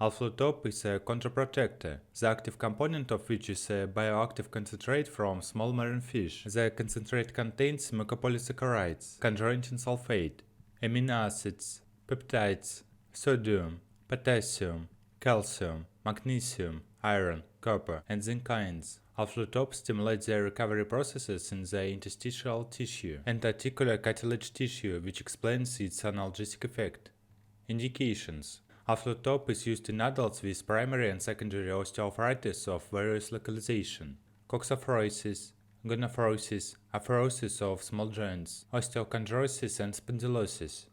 Alflutop is a chondroprotector, the active component of which is a bioactive concentrate from small marine fish. The concentrate contains mucopolysaccharides, chondroitin sulfate, amino acids, peptides, sodium, potassium, calcium, magnesium, iron, copper, and zinc ions. Alflutop stimulates the recovery processes in the interstitial tissue and articular cartilage tissue, which explains its analgesic effect. Indications: Alflutop is used in adults with primary and secondary osteoarthritis of various localization, coxarthrosis, gonarthrosis, arthrosis of small joints, osteochondrosis and spondylosis.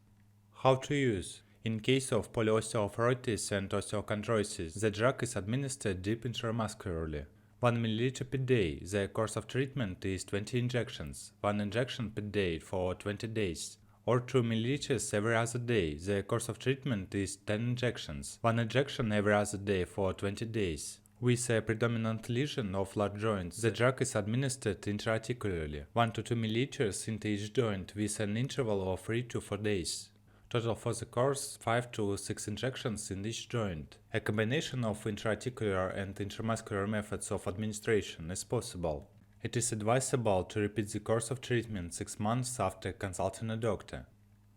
How to use? In case of polyosteoarthritis and osteochondrosis, the drug is administered deep intramuscularly. 1 ml per day. The course of treatment is 20 injections, 1 injection per day for 20 days. Or 2 ml every other day. The course of treatment is 10 injections, 1 injection every other day for 20 days. With a predominant lesion of large joints, the drug is administered intraarticularly, 1 to 2 ml into each joint with an interval of 3 to 4 days. Total for the course 5 to 6 injections in each joint. A combination of intraarticular and intramuscular methods of administration is possible. It is advisable to repeat the course of treatment 6 months after consulting a doctor.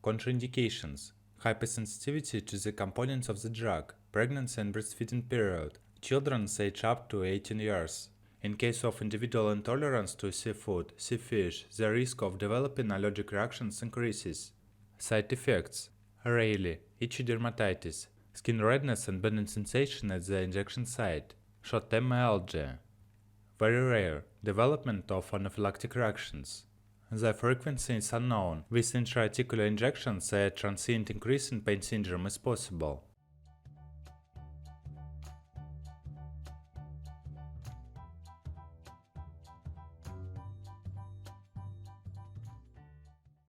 Contraindications: hypersensitivity to the components of the drug, pregnancy and breastfeeding period, children aged up to 18 years. In case of individual intolerance to seafood, sea fish, the risk of developing allergic reactions increases. Side effects: rarely itchy dermatitis, skin redness and burning sensation at the injection site, short-term myalgia. Very rare development of anaphylactic reactions. The frequency is unknown. With intraarticular injections, a transient increase in pain syndrome is possible.